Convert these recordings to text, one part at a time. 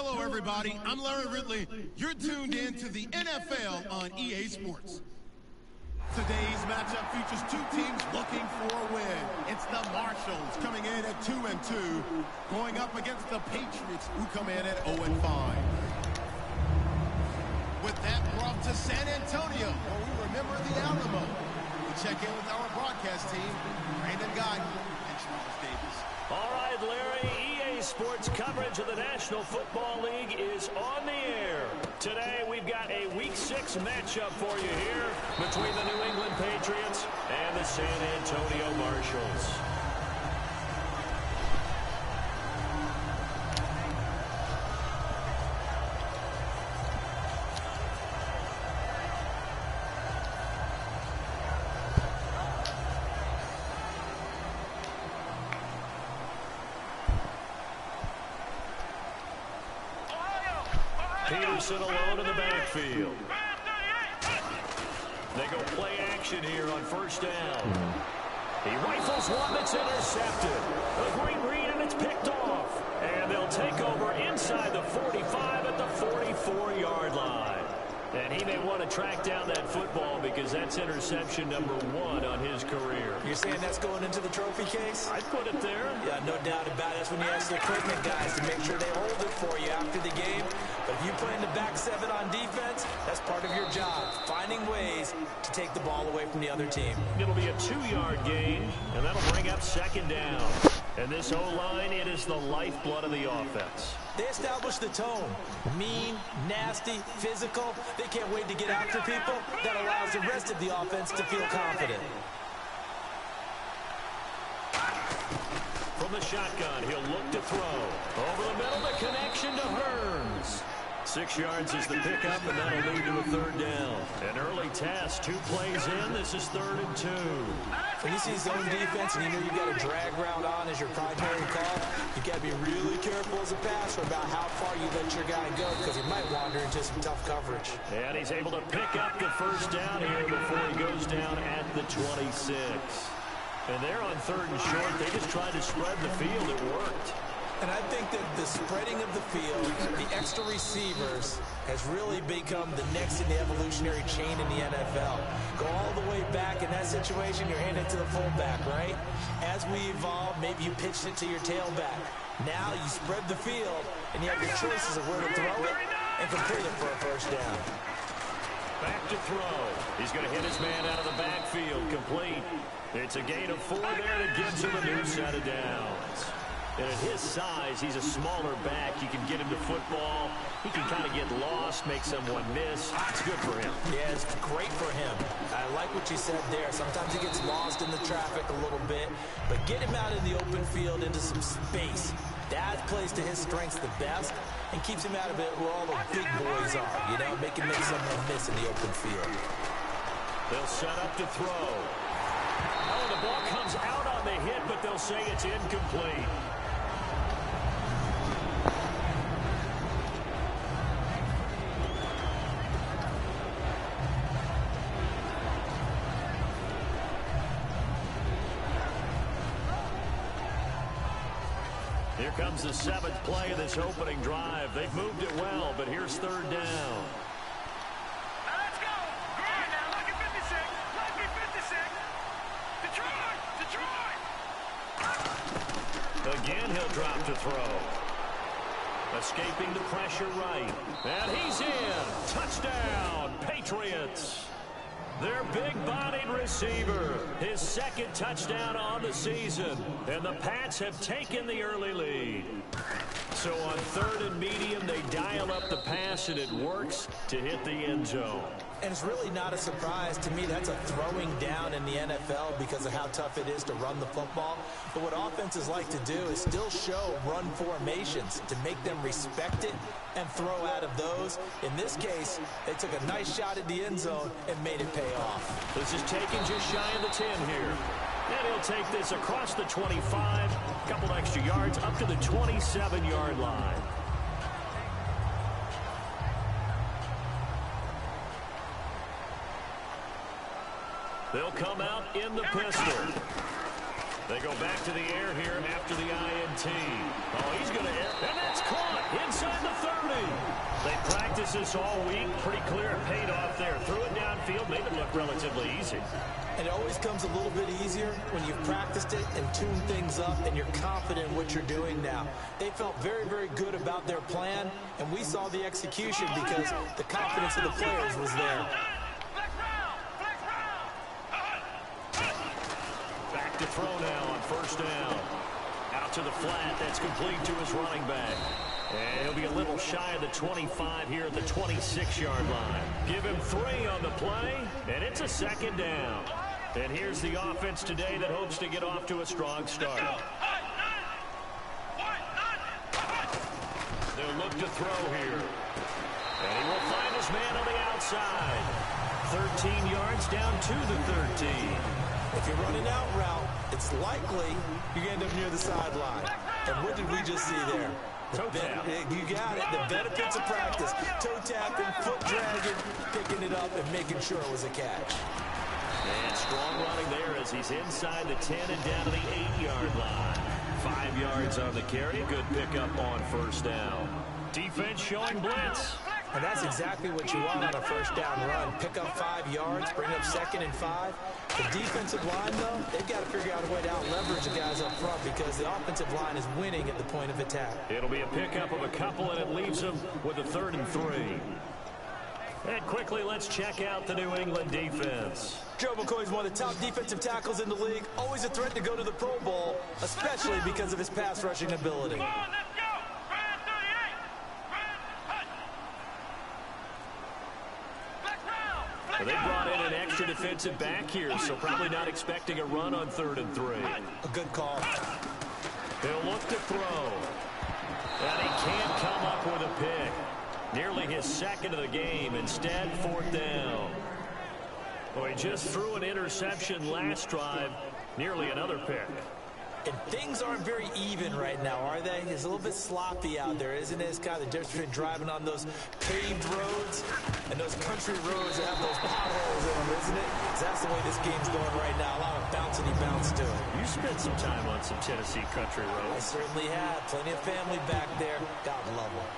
Hello, everybody. I'm Larry Ridley. You're tuned in to the NFL on EA Sports. Today's matchup features two teams looking for a win. It's the Marshalls coming in at 2-2, going up against the Patriots, who come in at 0-5. With that, we're off to San Antonio, where we remember the Alamo. We check in with our broadcast team, Brandon Guyton and Charles Davis. All right, Larry, EA Sports coverage of the National Football League is on the air. Today, we've got a Week 6 matchup for you here between the New England Patriots and the San Antonio Marshalls. Peterson alone in the backfield. They go play action here on first down. He rifles one that's intercepted. A great read, and it's picked off. And they'll take over inside the 45 at the 44-yard line. And he may want to track down that football because that's interception number 1 on his career. You're saying that's going into the trophy case? I'd put it there. Yeah, no doubt about it. That's when you ask the equipment guys to make sure they hold it for you after the game. But if you play in the back 7 on defense, that's part of your job, finding ways to take the ball away from the other team. It'll be a 2-yard gain, and that'll bring up second down. And this O-line, it is the lifeblood of the offense. They establish the tone. Mean, nasty, physical. They can't wait to get after people. That allows the rest of the offense to feel confident. From the shotgun, he'll look to throw. Over the middle, the connection to Hearns. 6 yards is the pickup, and that'll lead to a third down. An early test, 2 plays in. This is 3rd and 2. When you see zone defense and you know you've got a drag route on as your primary call, you've got to be really careful as a passer about how far you let your guy go because he might wander into some tough coverage. And he's able to pick up the first down here before he goes down at the 26. And they're on 3rd and short. They just tried to spread the field. It worked. And I think that the spreading of the field, the extra receivers, has really become the next in the evolutionary chain in the NFL. Go all the way back in that situation, you're handed to the fullback, right? As we evolve, maybe you pitched it to your tailback. Now you spread the field, and you have your choices of where to throw it and complete it for a first down. Back to throw. He's going to hit his man out of the backfield, complete. It's a gain of 4 there that gives him a new set of downs. And at his size, he's a smaller back. You can get him to football. He can kind of get lost, make someone miss. It's good for him. Yeah, it's great for him. I like what you said there. Sometimes he gets lost in the traffic a little bit, but get him out in the open field into some space. That plays to his strengths the best and keeps him out of it where all the big boys are, you know, make someone miss in the open field. They'll set up to throw. Oh, the ball comes out on the hit, but they'll say it's incomplete. Here comes the 7th play of this opening drive. They've moved it well, but here's 3rd down. Now let's go. Go on now. Lucky 56. Lucky 56. Detroit. Detroit. Again, he'll drop to throw. Escaping the pressure right. And he's in. Touchdown, Patriots. Their big-bodied receiver, his 2nd touchdown on the season. And the Pats have taken the early lead. So on 3rd and medium, they dial up the pass, and it works to hit the end zone. And it's really not a surprise to me. That's a throwing down in the NFL because of how tough it is to run the football. But what offenses like to do is still show run formations to make them respect it and throw out of those. In this case, they took a nice shot at the end zone and made it pay off. This is taken just shy of the 10 here. And he'll take this across the 25, a couple extra yards, up to the 27-yard line. They'll come out in the pistol. They go back to the air here after the INT. Oh, he's going to, and that's caught inside the 30. this all week. Pretty clear it paid off there. Threw it downfield, made it look relatively easy. And it always comes a little bit easier when you've practiced it and tuned things up and you're confident in what you're doing now. They felt very, very good about their plan, and we saw the execution because the confidence of the players was there. Back to throw now on first down. Out to the flat. That's complete to his running back. And he'll be a little shy of the 25 here at the 26-yard line. Give him 3 on the play, and it's a second down. And here's the offense today that hopes to get off to a strong start. They'll look to throw here. And he will find his man on the outside. 13 yards down to the 13. If you're running out route, it's likely you end up near the sideline. And what did we just see there? Toe tap. You got it. The benefits of practice. Toe tapping, foot dragging, picking it up, and making sure it was a catch. And strong running there as he's inside the 10 and down to the 8-yard line. 5 yards on the carry. Good pickup on first down. Defense showing blitz. And that's exactly what you want on a first down run. Pick up 5 yards, bring up 2nd and 5. The defensive line, though, they've got to figure out a way to out-leverage the guys up front because the offensive line is winning at the point of attack. It'll be a pickup of a couple, and it leaves them with a 3rd and 3. And quickly, let's check out the New England defense. Joe McCoy is one of the top defensive tackles in the league. Always a threat to go to the Pro Bowl, especially because of his pass rushing ability. They brought in an extra defensive back here, so probably not expecting a run on 3rd and 3. A good call. They'll look to throw. And he can't come up with a pick. Nearly his 2nd of the game. Instead, 4th down. Well, he just threw an interception last drive. Nearly another pick. And things aren't very even right now, are they? It's a little bit sloppy out there, isn't it? It's kind of the difference between driving on those paved roads and those country roads that have those potholes in them, isn't it? 'Cause that's the way this game's going right now. A lot of bouncy bounce to it. You spent some time on some Tennessee country I roads. certainly have. Plenty of family back there. God love them.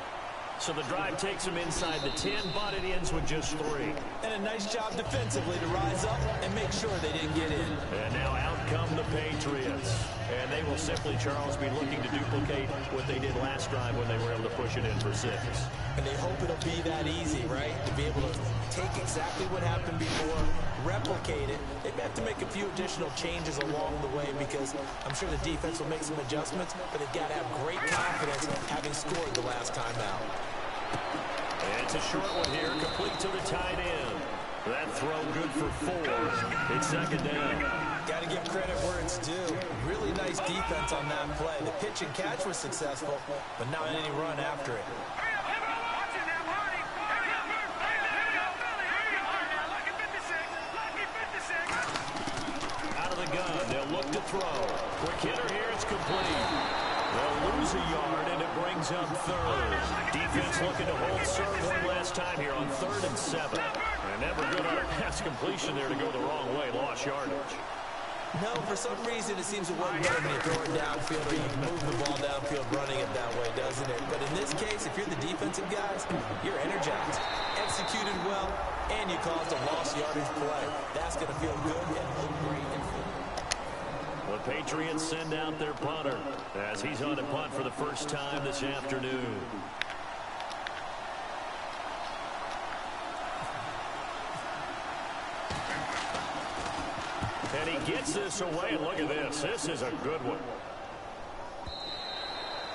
So the drive takes him inside the 10, but it ends with just 3. And a nice job defensively to rise up and make sure they didn't get in. And now out come the Patriots. And they will simply, Charles, be looking to duplicate what they did last drive when they were able to push it in for 6. And they hope it'll be that easy, right? To be able to take exactly what happened before, replicate it. They may have to make a few additional changes along the way because I'm sure the defense will make some adjustments, but they've got to have great confidence having scored the last time out. And it's a short one here, complete to the tight end. That throw good for 4. It's 2nd down. Got to give credit where it's due. Really nice defense on that play. The pitch and catch was successful, but not any run after it. Out of the gun, they'll look to throw. Quick hitter here, it's complete. They'll lose a yard, and it brings up 3rd. Defense looking to hold serve one last time here on 3rd and 7. And never good on a pass completion there to go the wrong way. Lost yardage. No, for some reason it seems to work better when you throw it downfield or you move the ball downfield running it that way, doesn't it? But in this case, if you're the defensive guys, you're energized, executed well, and you caused a lost yardage play. That's going to feel good and look great. The Patriots send out their punter as he's on to punt for the first time this afternoon. And he gets this away, and look at this. This is a good one.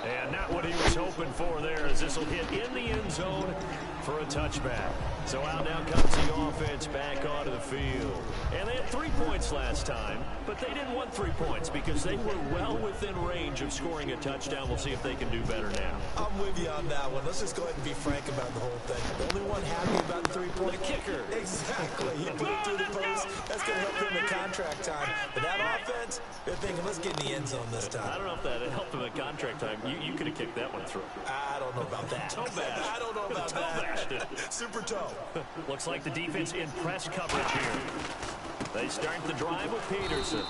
And not what he was hoping for there, as this will hit in the end zone for a touchback. So out now comes the offense back onto the field. And they had 3 points last time, but they didn't want 3 points because they were well within range of scoring a touchdown. We'll see if they can do better now. I'm with you on that one. Let's just go ahead and be frank about the whole thing. The only one happy about the 3-point. The kicker. Exactly. He put it through the post. That's going to help him in contract time. But that offense, they're thinking, let's get in the end zone this time. I don't know if that helped him in contract time. You could have kicked that one through. I don't know about that. Toe bash. I don't know about Toe bashed it. Super toe. Looks like the defense in press coverage here. They start the drive with Peterson.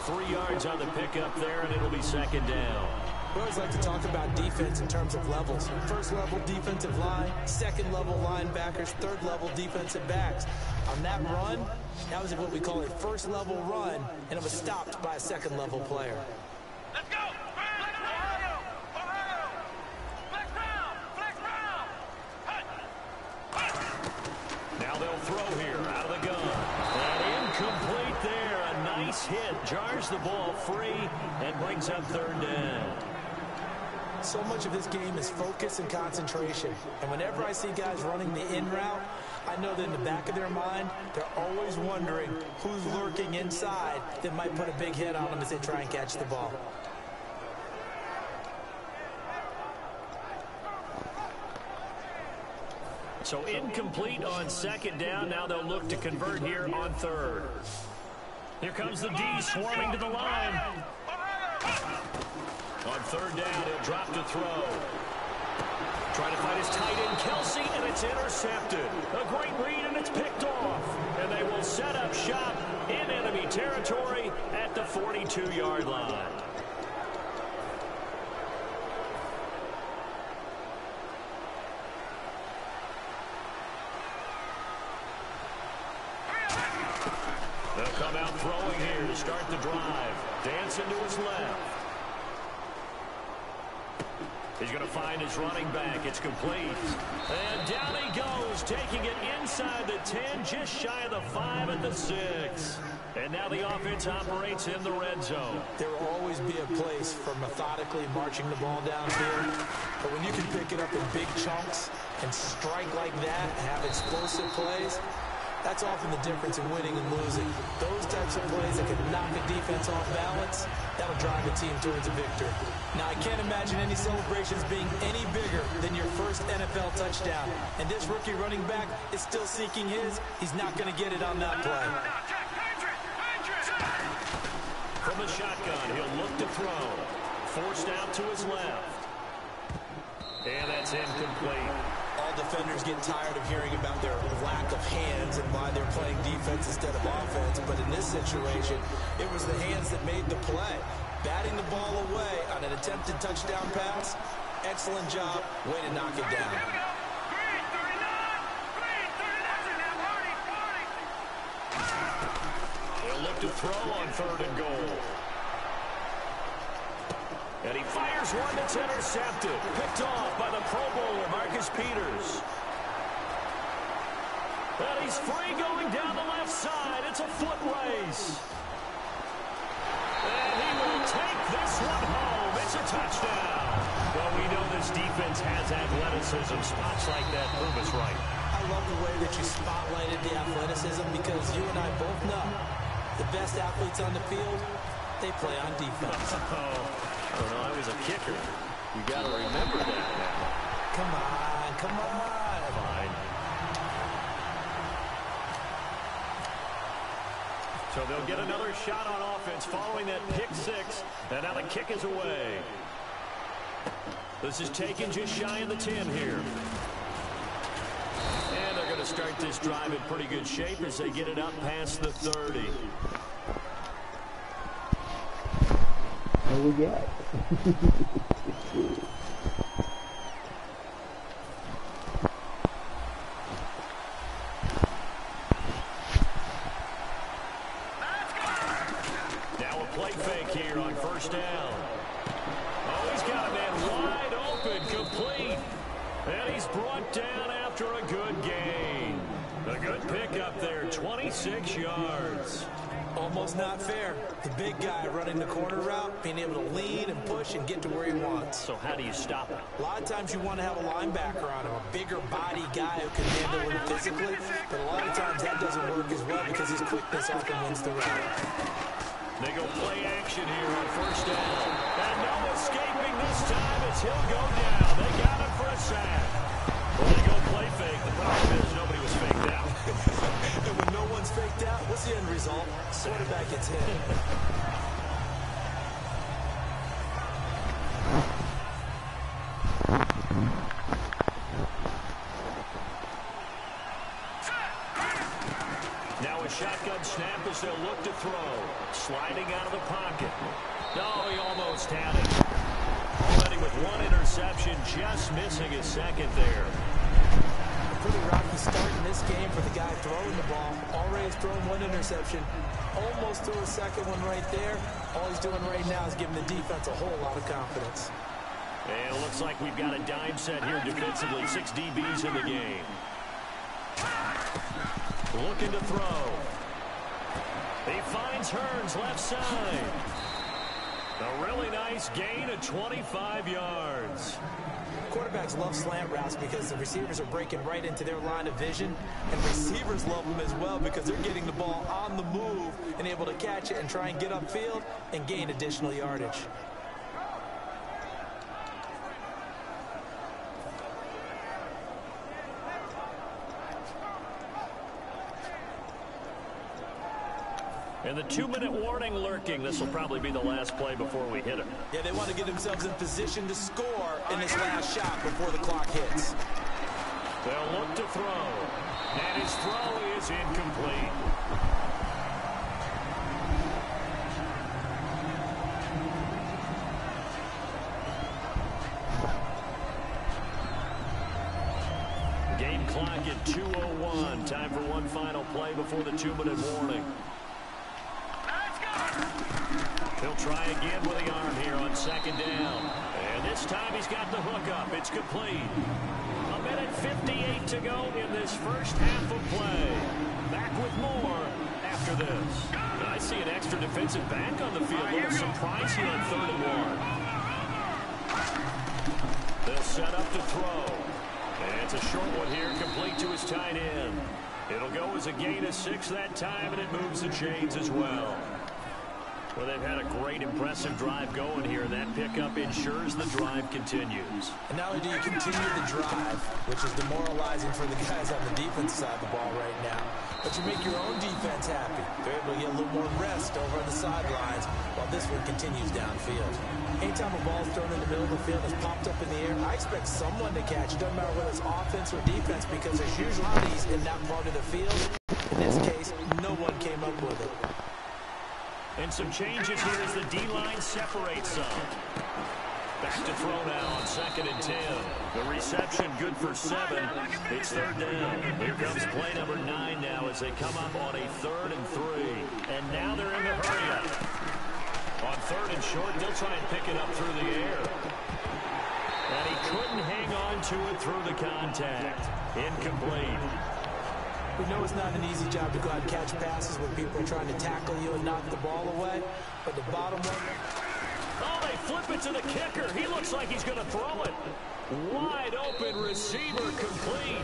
3 yards on the pickup there, and it'll be 2nd down. We always like to talk about defense in terms of levels. First level defensive line, second level linebackers, third level defensive backs. On that run, that was what we call a first level run, and it was stopped by a second level player. Let's go! Ohio! Ohio! Flex round! Flex round! Hut! Now they'll throw here out of the gun. And incomplete there. A nice hit. Jars the ball free and brings up third down. So much of this game is focus and concentration. And whenever I see guys running the in route, I know that in the back of their mind, they're always wondering who's lurking inside that might put a big hit on them as they try and catch the ball. So incomplete on second down. Now they'll look to convert here on third. Here comes the D swarming to the line. On third down, he'll drop to throw. Trying to find his tight end, Kelsey, and it's intercepted. A great read, and it's picked off. And they will set up shop in enemy territory at the 42-yard line. They'll come out throwing here to start the drive. Dancing to his left. He's going to find his running back. It's complete. And down he goes, taking it inside the 10, just shy of the 5 at the 6. And now the offense operates in the red zone. There will always be a place for methodically marching the ball downfield. But when you can pick it up in big chunks and strike like that and have explosive plays, that's often the difference in winning and losing. Those types of plays that can knock a defense off balance, that'll drive a team towards a victory. Now, I can't imagine any celebrations being any bigger than your first NFL touchdown. And this rookie running back is still seeking his. He's not going to get it on that play. From the shotgun, he'll look to throw. Forced out to his left. And that's incomplete. All defenders get tired of hearing about their lack of hands and why they're playing defense instead of offense. But in this situation, it was the hands that made the play. Batting the ball away on an attempted touchdown pass. Excellent job. Way to knock it down. He'll look to throw on third and goal. And he fires one that's intercepted. Picked off by the Pro Bowler, Marcus Peters. And he's free going down the left side. It's a foot race. And he will take this one home. It's a touchdown. Well, we know this defense has athleticism. Spots like that prove us right. I love the way that you spotlighted the athleticism because you and I both know the best athletes on the field, they play on defense. Oh, no, I was a kicker. You got to remember that now. Come on, come on. Fine. So they'll get another shot on offense following that pick six. And now the kick is away. This is taken just shy of the 10 here. And they're going to start this drive in pretty good shape as they get it up past the 30. What we got? Now a play fake here on first down. Oh, he's got a man wide open, complete. And he's brought down after a good gain. A good pickup there, 26 yards. Almost not fair. The big guy running the corner route, being able to lead and push and get to where he wants. So how do you stop it? A lot of times you want to have a linebacker on him, a bigger body guy who can handle him physically, but a lot of times that doesn't work as well because his quickness often wins the route. They go play action here on first down. And no escaping this time as he'll go down. They got him for a sack. Well, they go play fake. The problem is nobody was faked out. And when no one's faked out, what's the end result? Quarterback gets hit. Now a shotgun snap as they'll look to throw. Sliding out of the pocket. No, he almost had it. with one interception, just missing his second there. A pretty rocky start in this game for the guy throwing the ball. Already has thrown one interception. Almost threw a second one right there. All he's doing right now is giving the defense a whole lot of confidence. And it looks like we've got a dime set here defensively. 6 DBs in the game. Looking to throw. He finds Hearns left side. A really nice gain of 25 yards. Quarterbacks love slant routes because the receivers are breaking right into their line of vision, and receivers love them as well because they're getting the ball on the move and able to catch it and try and get upfield and gain additional yardage. And the 2-minute warning lurking. This will probably be the last play before we hit him. Yeah, they want to get themselves in position to score in this last shot before the clock hits. They'll look to throw. And his throw is incomplete. Game clock at 2:01. Time for one final play before the 2-minute warning. He'll try again with the arm here on second down. And this time he's got the hook up. It's complete. 1:58 to go in this first half of play. Back with more after this. I see an extra defensive back on the field. A little surprise here on 3rd and 1. They'll set up to throw. And it's a short one here, complete to his tight end. It'll go as a gain of 6 that time, and it moves the chains as well. Well, they've had a great, impressive drive going here. That pickup ensures the drive continues. And not only do you continue the drive, which is demoralizing for the guys on the defense side of the ball right now, but you make your own defense happy. They're able to get a little more rest over on the sidelines while this one continues downfield. Anytime a ball's thrown in the middle of the field and is popped up in the air, I expect someone to catch it. Doesn't matter whether it's offense or defense, because there's usually bodies in that part of the field. In this case, no one came up with it. And some changes here as the D-line separates some. Back to throw now on 2nd and 10. The reception good for 7. It's 3rd down. Here comes play number 9 now as they come up on a 3rd and 3. And now they're in the hurry up. On 3rd and short, they'll try and pick it up through the air. And he couldn't hang on to it through the contact. Incomplete. We know it's not an easy job to go out and catch passes when people are trying to tackle you and knock the ball away. But the bottom one... Oh, they flip it to the kicker. He looks like he's going to throw it. Wide open receiver complete.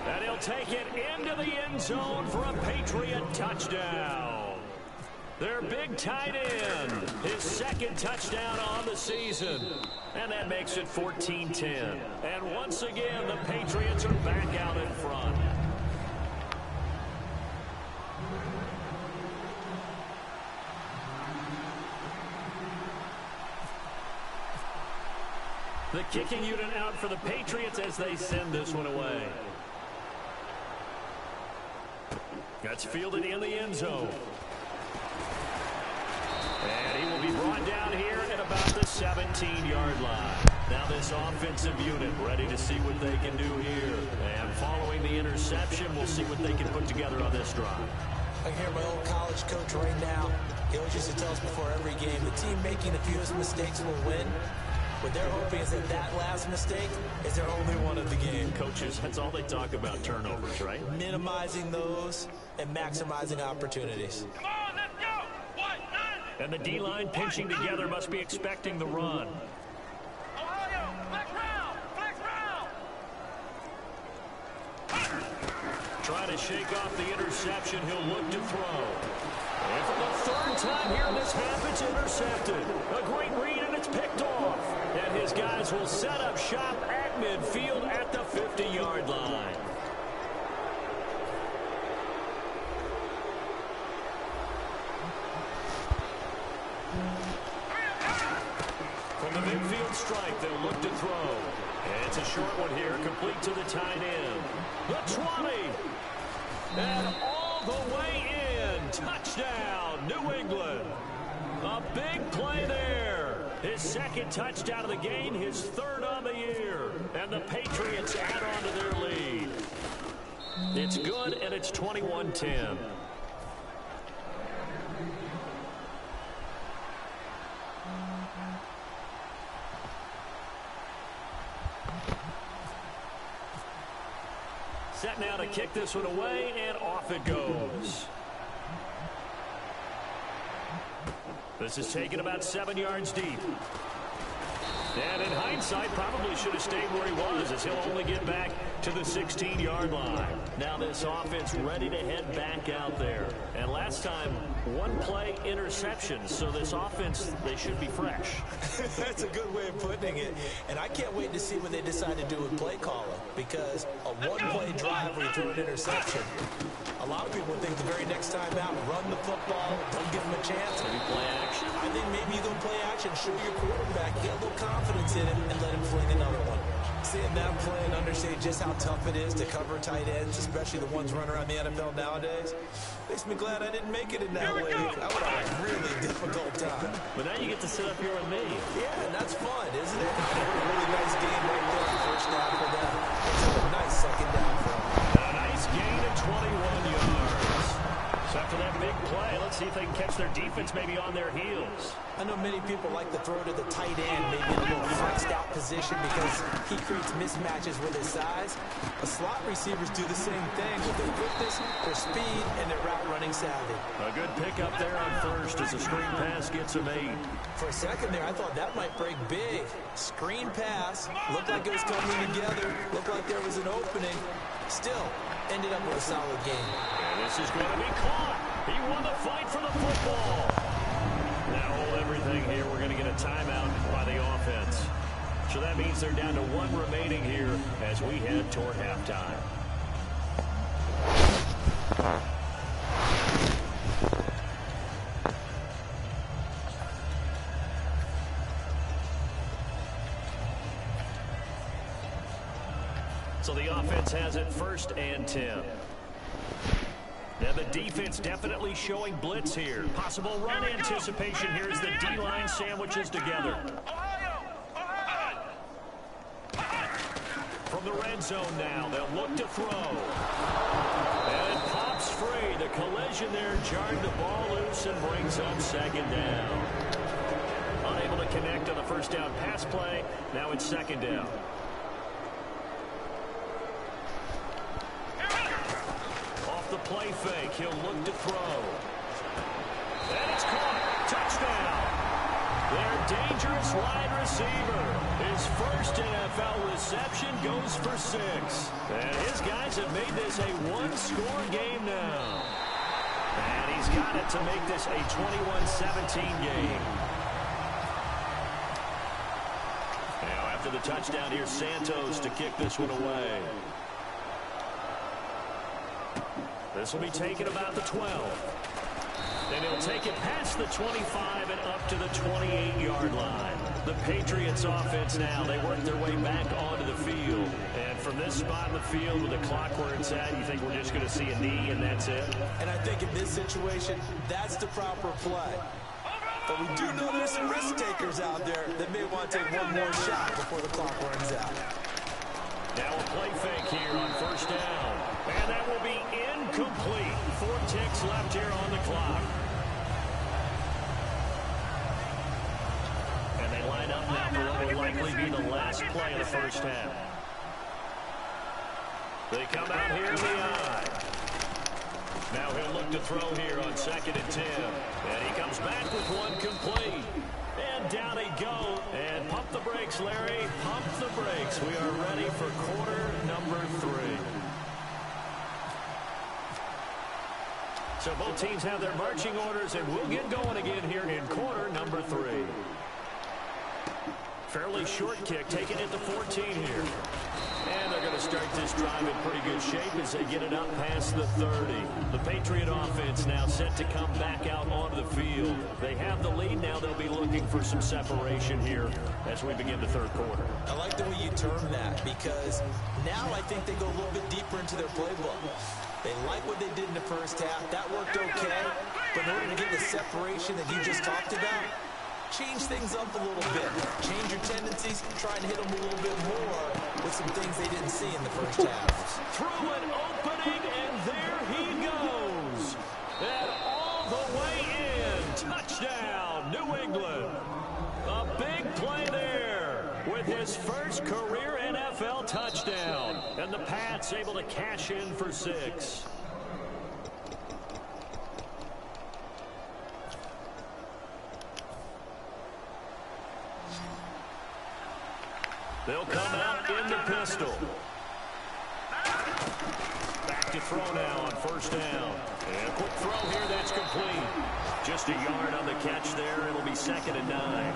And he'll take it into the end zone for a Patriot touchdown. Their big tight end. His 2nd touchdown on the season. And that makes it 14-10. And once again, the Patriots are back out in front. The kicking unit out for the Patriots as they send this one away. That's fielded in the end zone. And he will be brought down here at about the 17-yard line. Now this offensive unit ready to see what they can do here. And following the interception, we'll see what they can put together on this drive. I hear my old college coach right now. He always used to tell us before every game, the team making the fewest mistakes will win. What they're hoping is that that last mistake is their only one of the game. Coaches, that's all they talk about, turnovers, right? Minimizing those and maximizing opportunities. Come on, let's go! 1-9! And the D-line pinching together must be expecting the run. Ohio, flex round! Flex round! Trying to shake off the interception, he'll look to throw. And for the 3rd time here in this half, it's intercepted. A great read, and it's picked off. And his guys will set up shop at midfield at the 50-yard line. From the midfield strike, they'll look to throw. And it's a short one here, complete to the tight end. The 20. And all the way in. Touchdown, New England. A big play there. His second touchdown of the game, his third on the year. And the Patriots add on to their lead. It's good, and it's 21-10. Set now to kick this one away, and off it goes. This is taken about 7 yards deep. And in hindsight, probably should have stayed where he was, as he'll only get back to the 16-yard line. Now this offense ready to head back out there. And last time, one play interception. So this offense, they should be fresh. That's a good way of putting it. And I can't wait to see what they decide to do with play calling. Because a one-play drive where you throw an interception, a lot of people think the very next time out, run the football, don't give them a chance. Maybe play action. I think maybe you go play action, show your quarterback, get a little confidence in him, and let him fling another one. Seeing them play and understand just how tough it is to cover tight ends, especially the ones running around the NFL nowadays, makes me glad I didn't make it in that league. I would have a really difficult time. But now you get to sit up here with me. Yeah, and that's fun, isn't it? A really nice game right there on first down for them. It's a nice second down for them. A nice gain of 21 yards. So after that big play, let's see if they can catch their defense maybe on their heels. I know many people like to throw to the tight end, maybe in a little flexed out position because he creates mismatches with his size. The slot receivers do the same thing with their quickness, their speed, and their route running savvy. A good pickup there on first as the screen pass gets a 8. For a second there, I thought that might break big. Screen pass, looked like it was coming together, looked like there was an opening. Still, ended up with a solid game. And this is going to be caught. He won the fight for the football. Now hold everything here. We're going to get a timeout by the offense. So that means they're down to 1 remaining here as we head toward halftime. So the offense has it 1st and 10. Now the defense definitely showing blitz here. Possible run anticipation here as the D-line sandwiches together. From the red zone now, they'll look to throw. And it pops free. The collision there jarred the ball loose and brings up 2nd down. Unable to connect on the first down pass play. Now it's 2nd down. The play fake. He'll look to throw. And it's caught. Touchdown. Their dangerous wide receiver. His first NFL reception goes for 6. And his guys have made this a 1-score game now. And he's got it to make this a 21-17 game. Now after the touchdown, here's Santos to kick this one away. This will be taken about the 12. Then he'll take it past the 25 and up to the 28-yard line. The Patriots offense now, they work their way back onto the field. And from this spot in the field with the clock where it's at, you think we're just going to see a knee and that's it? And I think in this situation, that's the proper play. But we do know there's some risk takers out there that may want to take one more shot before the clock runs out. Now a play fake here on first down. And that will be incomplete. 4 ticks left here on the clock. And they line up now for what will likely be the last play of the first half. They come out here in the eye. Now he'll look to throw here on 2nd and 10. And he comes back with one complete. And down he goes. And pump the brakes, Larry. Pump the brakes. We are ready for quarter number 3. So both teams have their marching orders, and we'll get going again here in quarter number 3. Fairly short kick, taking it to 14 here. And they're going to start this drive in pretty good shape as they get it up past the 30. The Patriot offense now set to come back out onto the field. They have the lead now. They'll be looking for some separation here as we begin the 3rd quarter. I like the way you term that because now I think they go a little bit deeper into their playbook. They like what they did in the first half. That worked okay. But in order to get the separation that you just talked about, change things up a little bit. Change your tendencies, try and hit them a little bit more with some things they didn't see in the first half. Through an opening, and there he goes. And all the way in. Touchdown, New England. A big play there with his first career NFL touchdown. And the Pats able to cash in for 6. They'll come out in the pistol. Back to throw now on first down. And a quick throw here, that's complete. Just a yard on the catch there. It'll be 2nd and 9.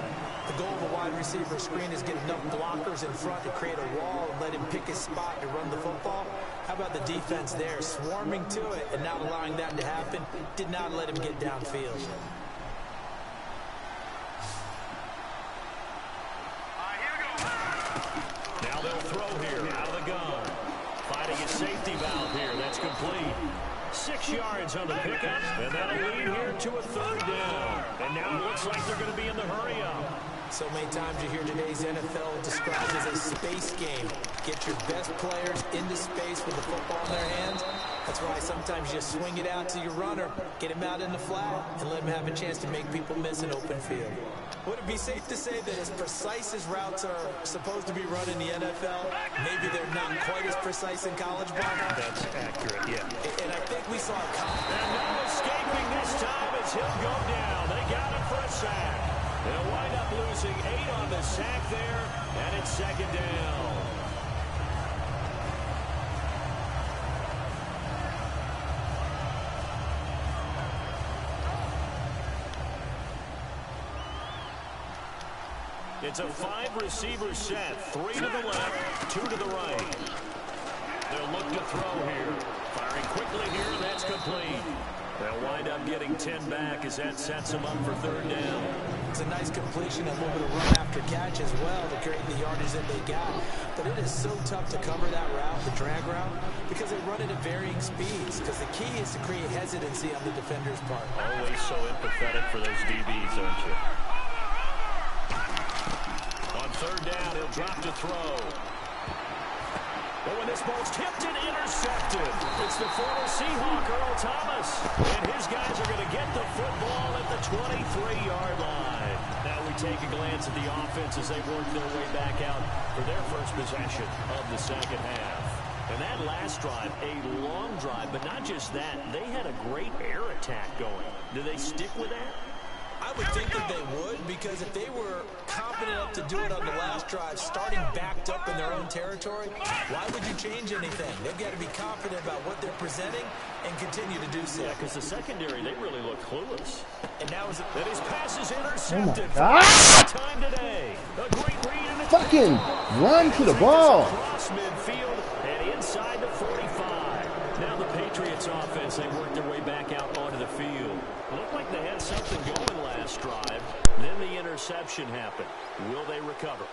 The goal of a wide receiver screen is get enough blockers in front to create a wall and let him pick his spot to run the football. How about the defense there, swarming to it and not allowing that to happen? Did not let him get downfield. Now they'll throw here out of the gun. Finding a safety valve here. That's complete. 6 yards on the pickup, and that'll lead here to a 3rd down. And now it looks like they're going to be in the hurry-up. So many times you hear today's NFL described as a space game. Get your best players into space with the football in their hands. That's why sometimes you swing it out to your runner, get him out in the flat, and let him have a chance to make people miss an open field. Would it be safe to say that as precise as routes are supposed to be run in the NFL, maybe they're not quite as precise in college ball? That's accurate, yeah. And I think we saw a and no escaping this time as he'll go down. They got him for a sack. They'll wind up losing 8 on the sack there, and it's 2nd down. It's a 5-receiver set. 3 to the left, 2 to the right. They'll look to throw here. Firing quickly here, and that's complete. They'll wind up getting 10 back as that sets them up for 3rd down. It's a nice completion, a little bit of run after catch as well to create the yardage that they got. But it is so tough to cover that route, the drag route, because they run it at varying speeds. Because the key is to create hesitancy on the defender's part. Always so empathetic for those DBs, aren't you? On 3rd down, he'll drop to throw. But when this ball's tipped and intercepted, it's the former Seahawk, Earl Thomas. And his guys are going to get the football at the 23-yard line. Now we take a glance at the offense as they work their way back out for their first possession of the 2nd half. And that last drive, a long drive, but not just that. They had a great air attack going. Do they stick with that? I would think that they would, because if they were confident enough to do it on the last drive, starting backed up in their own territory, why would you change anything? They've got to be confident about what they're presenting and continue to do so. Yeah, because the secondary, they really look clueless. And now is it that his pass is intercepted. Time today. A great read and fucking run to the ball. Across midfield and inside the 45. Now the Patriots offense, they work their way back out onto the field. It looked like they had something going last drive. Then the interception happened. Will they recover?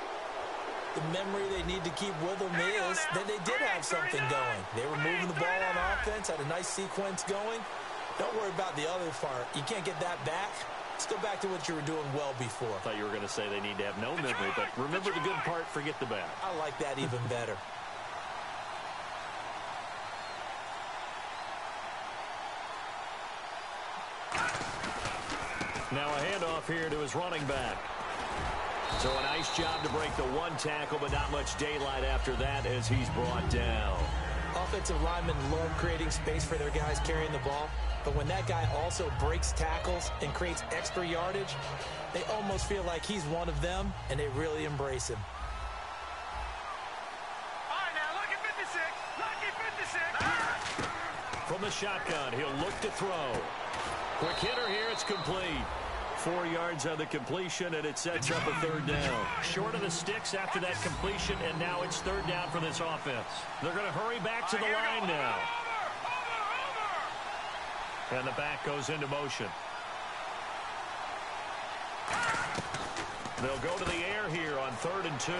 The memory they need to keep with them is that they did have something going. They were moving the ball on offense, had a nice sequence going. Don't worry about the other part. You can't get that back. Let's go back to what you were doing well before. I thought you were going to say they need to have no memory, but remember the good part, forget the bad. I like that even better. Now a handoff here to his running back. So a nice job to break the 1 tackle, but not much daylight after that as he's brought down. Offensive linemen love creating space for their guys carrying the ball, but when that guy also breaks tackles and creates extra yardage, they almost feel like he's one of them, and they really embrace him. All right, now look at 56. Lucky 56. From the shotgun, he'll look to throw. Quick hitter here, it's complete. 4 yards on the completion, and it sets up a 3rd down. Short of the sticks after that completion, and now it's 3rd down for this offense. They're going to hurry back to the line now. And the back goes into motion. They'll go to the air here on 3rd and 2.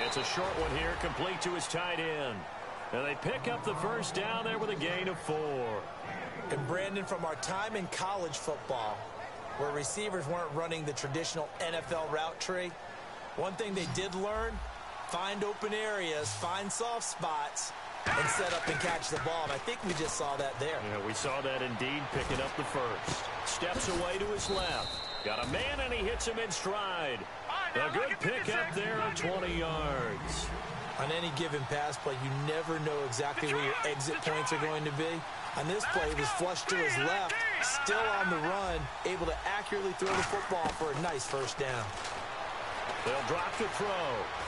It's a short one here, complete to his tight end. And they pick up the first down there with a gain of 4. And Brandon, from our time in college football, where receivers weren't running the traditional NFL route tree. One thing they did learn, find open areas, find soft spots, and set up and catch the ball. And I think we just saw that there. Yeah, we saw that indeed, picking up the first. Steps away to his left. Got a man, and he hits him in stride. A good pickup there at 20 yards. On any given pass play, you never know exactly where your exit points are going to be. On this play, he was flushed to his left, still on the run, able to accurately throw the football for a nice first down. They'll drop the throw.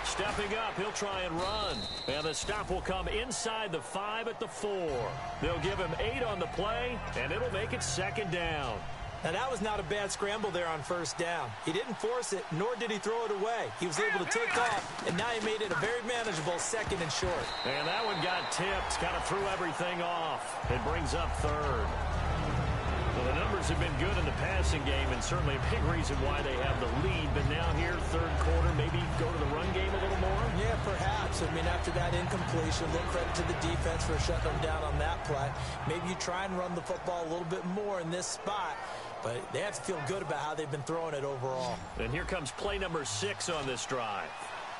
Stepping up, he'll try and run. And the stop will come inside the 5 at the 4. They'll give him 8 on the play, and it'll make it second down. Now, that was not a bad scramble there on first down. He didn't force it, nor did he throw it away. He was able to take off, and now he made it a very manageable second and short. And that one got tipped, kind of threw everything off. It brings up third. Well, the numbers have been good in the passing game, and certainly a big reason why they have the lead. But now here, third quarter, maybe go to the run game a little more? Yeah, perhaps. I mean, after that incompletion, a little credit to the defense for shutting them down on that play. Maybe you try and run the football a little bit more in this spot. But they have to feel good about how they've been throwing it overall. And here comes play number 6 on this drive.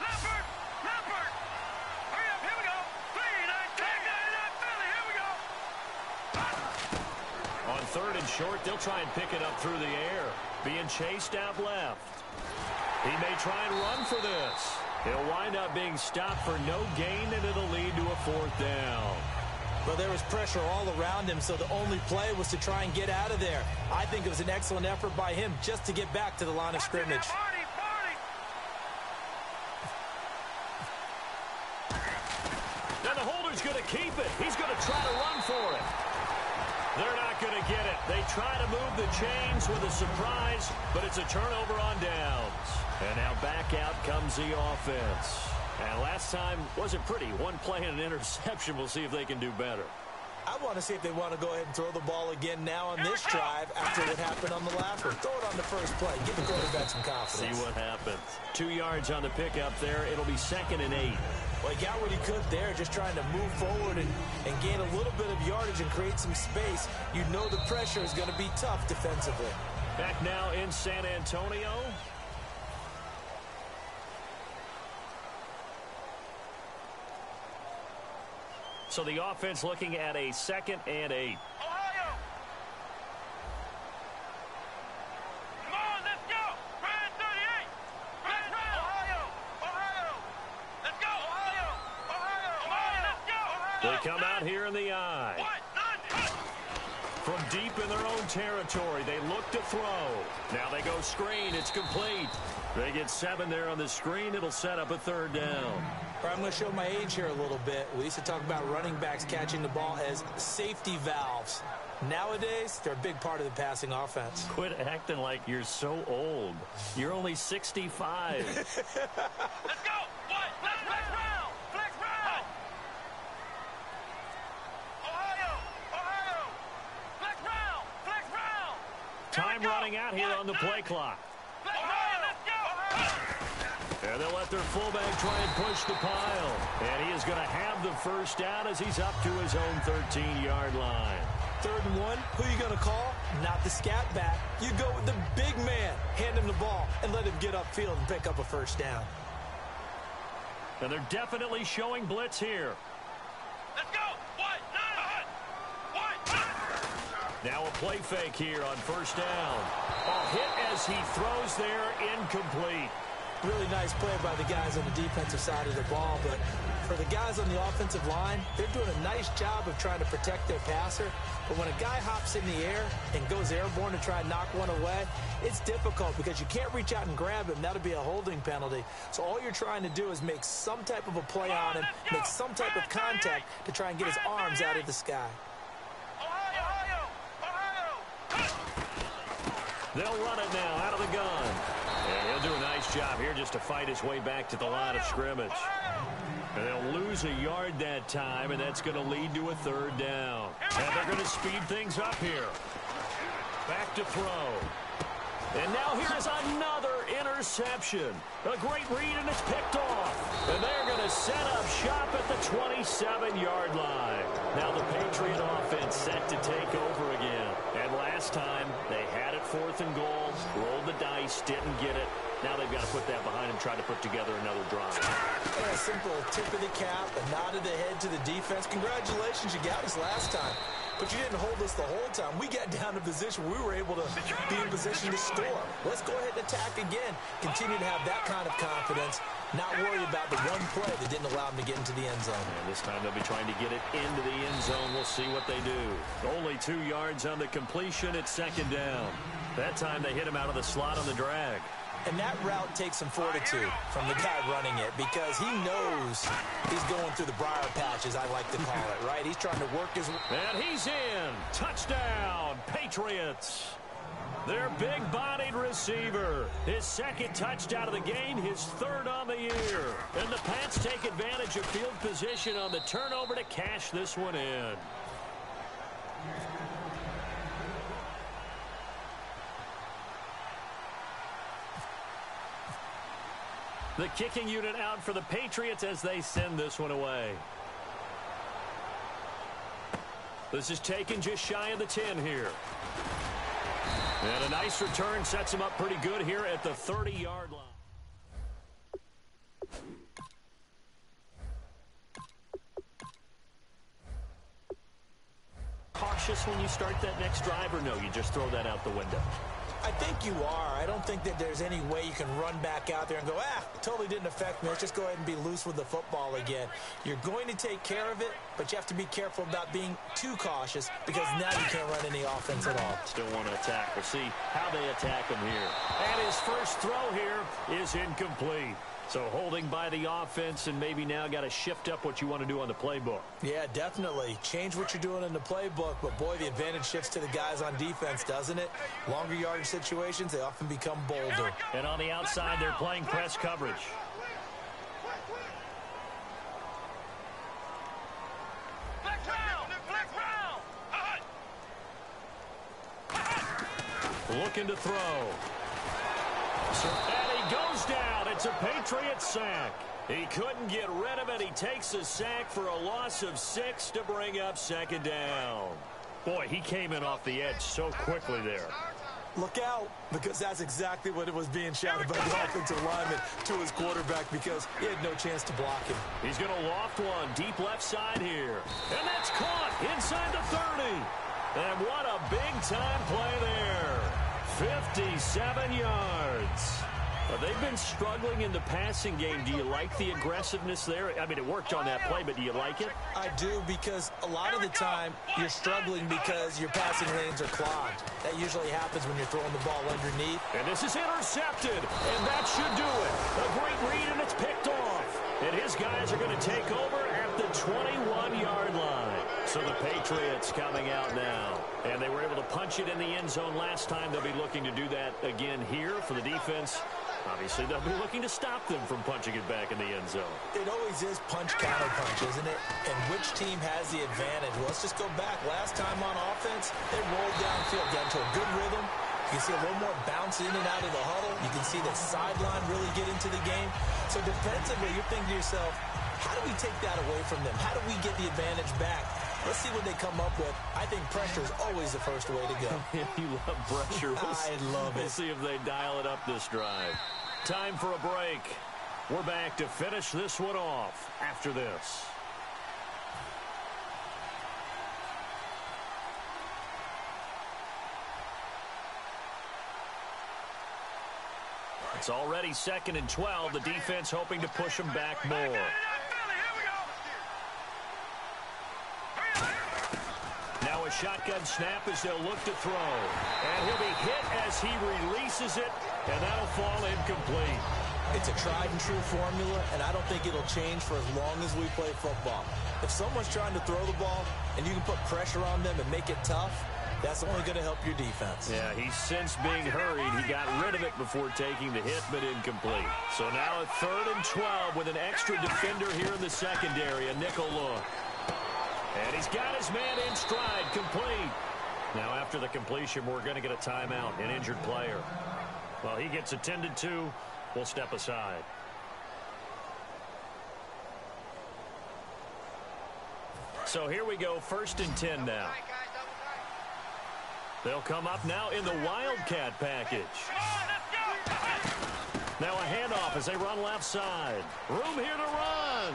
Lampert! Lampert! Hurry up, here we go! 3, 9, 10, 9, Philly, here we go! On third and short, they'll try and pick it up through the air. Being chased out left. He may try and run for this. He'll wind up being stopped for no gain, and it'll lead to a 4th down. Well, there was pressure all around him, so the only play was to try and get out of there. I think it was an excellent effort by him just to get back to the line of scrimmage. Now the holder's going to keep it. He's going to try to run for it. They're not going to get it. They try to move the chains with a surprise, but it's a turnover on downs. And now back out comes the offense. And last time wasn't pretty. One play and an interception. We'll see if they can do better. I want to see if they want to go ahead and throw the ball again now on this drive after what happened on the last one. Throw it on the first play. Give the quarterback some confidence. See what happens. 2 yards on the pickup there. It'll be 2nd and 8. Well, he got what he could there, just trying to move forward and gain a little bit of yardage and create some space. You know the pressure is going to be tough defensively. Back now in San Antonio. So the offense looking at a 2nd and 8. Ohio! Come on, let's go! Brand 38! Brand Ohio! Ohio! Let's go! Ohio! Ohio! Come on, let's go! Ohio! They come out here in the eye. From deep in their own territory, they look to throw. Now they go screen. It's complete. They get 7 there on the screen. It'll set up a 3rd down. I'm going to show my age here a little bit. We used to talk about running backs catching the ball as safety valves. Nowadays, they're a big part of the passing offense. Quit acting like you're so old. You're only 65. Let's go! What? Flex round! Flex round! Ohio! Ohio! Flex round! Flex round! Time running out here on the play clock. Ohio, let's go! And they'll let their fullback try and push the pile. And he is going to have the first down as he's up to his own 13-yard line. 3rd and 1, who are you going to call? Not the scat back. You go with the big man. Hand him the ball and let him get upfield and pick up a first down. And they're definitely showing blitz here. Let's go! What? Now a play fake here on first down. A hit as he throws there, incomplete. Really nice play by the guys on the defensive side of the ball, but for the guys on the offensive line, they're doing a nice job of trying to protect their passer. But when a guy hops in the air and goes airborne to try and knock one away, it's difficult because you can't reach out and grab him. That'll be a holding penalty. So all you're trying to do is make some type of a play on him, make some type of contact to try and get his arms out of the sky. They'll run it now out of the gun. And he'll do a nice job here just to fight his way back to the line of scrimmage. And they'll lose a yard that time, and that's going to lead to a 3rd down. And they're going to speed things up here. Back to throw. And now here's another interception. A great read, and it's picked off. And they're going to set up shop at the 27-yard line. Now the Patriot offense set to take over again. And last time, they had it 4th and goal, rolled the dice, didn't get it. Now they've got to put that behind them, try to put together another drive. A simple tip of the cap, a nod of the head to the defense. Congratulations, you got us last time. But you didn't hold us the whole time. We got down to position where we were able to be in position to score. Let's go ahead and attack again. Continue to have that kind of confidence. Not worry about the one play that didn't allow them to get into the end zone. And this time they'll be trying to get it into the end zone. We'll see what they do. Only 2 yards on the completion. It's 2nd down. That time they hit him out of the slot on the drag. And that route takes some fortitude from the guy running it because he knows he's going through the briar patch, as I like to call it, right? He's trying to work his... And he's in. Touchdown, Patriots. Their big-bodied receiver. His 2nd touchdown of the game, his 3rd on the year. And the Pats take advantage of field position on the turnover to cash this one in. The kicking unit out for the Patriots as they send this one away. This is taken just shy of the 10 here. And a nice return sets him up pretty good here at the 30-yard line. Cautious when you start that next drive, or no, you just throw that out the window? I think you are. I don't think that there's any way you can run back out there and go, totally didn't affect me. Let's just go ahead and be loose with the football again. You're going to take care of it, but you have to be careful about being too cautious because now you can't run any offense at all. Still want to attack. We'll see how they attack him here. And his first throw here is incomplete. So holding by the offense, and maybe now got to shift up what you want to do on the playbook. Yeah, definitely. Change what you're doing in the playbook, but boy, the advantage shifts to the guys on defense, doesn't it? Longer yardage situations, they often become bolder. And on the outside, they're playing press coverage. Looking to throw. And he goes down. It's a Patriot sack. He couldn't get rid of it. He takes a sack for a loss of 6 to bring up 2nd down. Boy, he came in off the edge so quickly there. Look out, because that's exactly what it was being shouted by the offensive lineman to his quarterback because he had no chance to block him. He's going to loft one deep left side here. And that's caught inside the 30. And what a big-time play there. 57 yards. They've been struggling in the passing game. Do you like the aggressiveness there? I mean, it worked on that play, but do you like it? I do, because a lot of the time you're struggling because your passing lanes are clogged. That usually happens when you're throwing the ball underneath. And this is intercepted, and that should do it. A great read, and it's picked off. And his guys are going to take over at the 21-yard line. So the Patriots coming out now. And they were able to punch it in the end zone last time. They'll be looking to do that again here for the defense. Obviously, they'll be looking to stop them from punching it back in the end zone. It always is punch-counter-punch, isn't it? And which team has the advantage? Well, let's just go back. Last time on offense, they rolled downfield, got into a good rhythm. You can see a little more bounce in and out of the huddle. You can see the sideline really get into the game. So defensively, you're thinking to yourself, how do we take that away from them? How do we get the advantage back? Let's see what they come up with. I think pressure is always the first way to go. You love pressure. I love it. We'll see if they dial it up this drive. Time for a break. We're back to finish this one off after this. It's already 2nd and 12. The defense hoping to push them back more. Now a shotgun snap as they'll look to throw. And he'll be hit as he releases it, and that'll fall incomplete. It's a tried-and-true formula, and I don't think it'll change for as long as we play football. If someone's trying to throw the ball and you can put pressure on them and make it tough, that's only going to help your defense. Yeah, he's since being hurried. He got rid of it before taking the hit, but incomplete. So now a 3rd and 12 with an extra defender here in the secondary, a nickel look. And he's got his man in stride, complete. Now after the completion, we're going to get a timeout, an injured player. Well, he gets attended to. We'll step aside. So here we go, 1st and 10 now. They'll come up now in the Wildcat package. Now a handoff as they run left side. Room here to run.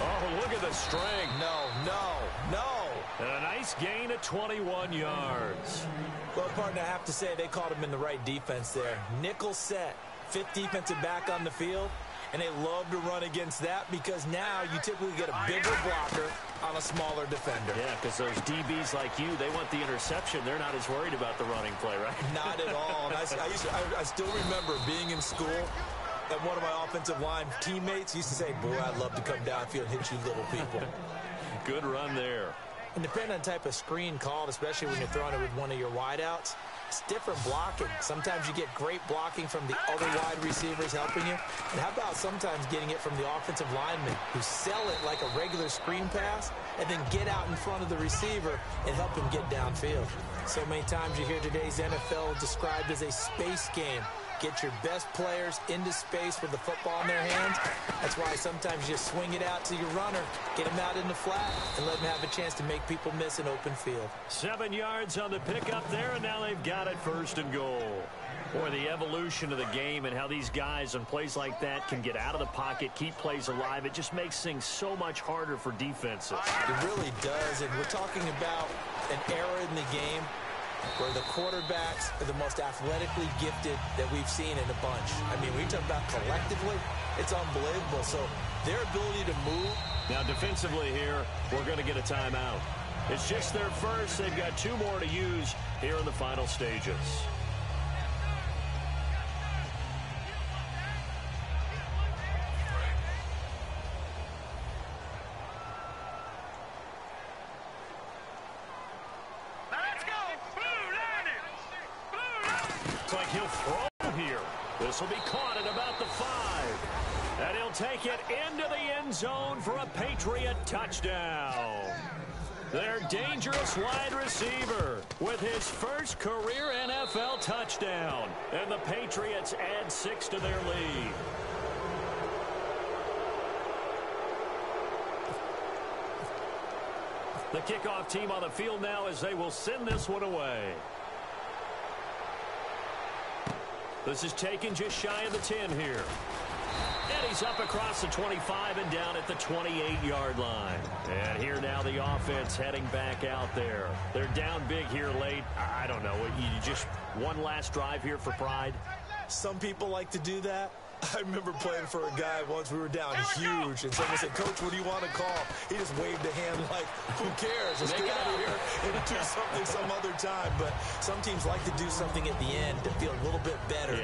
Oh, look at the strength. No. And a nice gain of 21 yards. Well, partner, I have to say they caught him in the right defense there. Nickel set, 5th defensive back on the field. And they love to run against that because now you typically get a bigger blocker on a smaller defender. Yeah, because those DBs like you, they want the interception. They're not as worried about the running play, right? Not at all. And I still remember being in school, and one of my offensive line teammates used to say, boy, I'd love to come downfield and hit you little people. Good run there. And depending on the type of screen called, especially when you're throwing it with one of your wideouts, it's different blocking. Sometimes you get great blocking from the other wide receivers helping you. And how about sometimes getting it from the offensive linemen who sell it like a regular screen pass and then get out in front of the receiver and help him get downfield. So many times you hear today's NFL described as a space game. Get your best players into space with the football in their hands. That's why sometimes you swing it out to your runner, get him out in the flat, and let him have a chance to make people miss an open field. 7 yards on the pickup there, and now they've got it 1st and goal. Boy, the evolution of the game and how these guys on plays like that can get out of the pocket, keep plays alive, it just makes things so much harder for defenses. It really does, and we're talking about an era in the game where the quarterbacks are the most athletically gifted that we've seen in a bunch. I mean, we talk about collectively, it's unbelievable. So their ability to move. Now defensively here, we're going to get a timeout. It's just their first. They've got 2 more to use here in the final stages. Looks like he'll throw here. This will be caught at about the 5. And he'll take it into the end zone for a Patriot touchdown. Their dangerous wide receiver with his first career NFL touchdown. And the Patriots add 6 to their lead. The kickoff team on the field now as they will send this one away. This is taken just shy of the 10 here. And he's up across the 25 and down at the 28-yard line. And here now the offense heading back out there. They're down big here late. I don't know. You just one last drive here for pride? Some people like to do that. I remember playing for a guy once. We were down huge, and someone said, Coach, what do you want to call? He just waved a hand like, who cares? Let's get out of here and do something some other time. But some teams like to do something at the end to feel a little bit better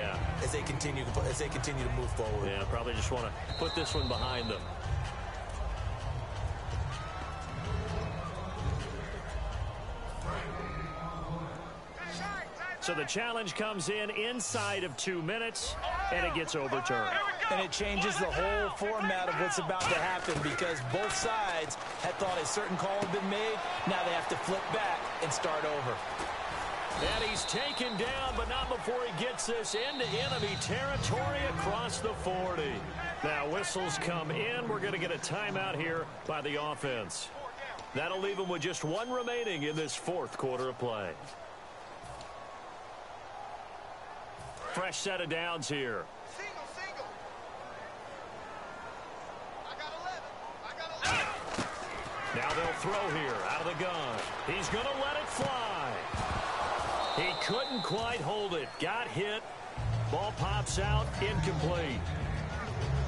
as they continue to move forward. Yeah, probably just want to put this one behind them. So the challenge comes in inside of 2 minutes, and it gets overturned. And it changes the whole format of what's about to happen because both sides had thought a certain call had been made. Now they have to flip back and start over. And he's taken down, but not before he gets this into enemy territory across the 40. Now whistles come in. We're going to get a timeout here by the offense. That'll leave them with just 1 remaining in this 4th quarter of play. Fresh set of downs here. Single. I got 11. Now they'll throw here out of the gun. He's going to let it fly. He couldn't quite hold it. Got hit. Ball pops out. Incomplete.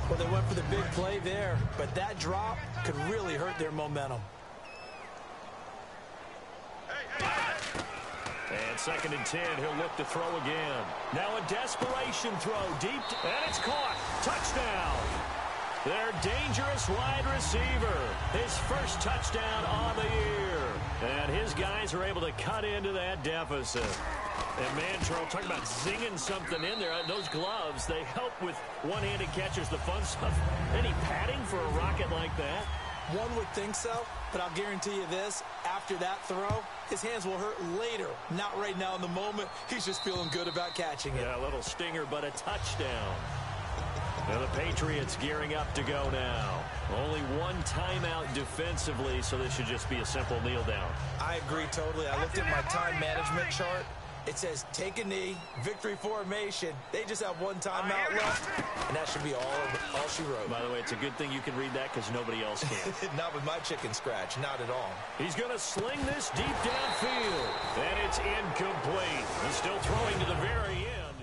Well, they went for the big play there, but that drop could really hurt their momentum. And 2nd and 10, he'll look to throw again. Now a desperation throw deep, and it's caught. Touchdown. Their dangerous wide receiver. His first touchdown on the year. And his guys are able to cut into that deficit. And Mantrell, talking about zinging something in there. Those gloves, they help with one-handed catches, the fun stuff. Any padding for a rocket like that? One would think so, but I'll guarantee you this. After that throw, his hands will hurt later. Not right now in the moment. He's just feeling good about catching it. Yeah, a little stinger, but a touchdown. And the Patriots gearing up to go now. Only one timeout defensively, so this should just be a simple kneel down. I agree totally. I looked at my time management chart. It says take a knee, victory formation. They just have one timeout left, and that should be all she wrote. By the way, it's a good thing you can read that because nobody else can. Not with my chicken scratch, not at all. He's going to sling this deep downfield, and it's incomplete. He's still throwing to the very end.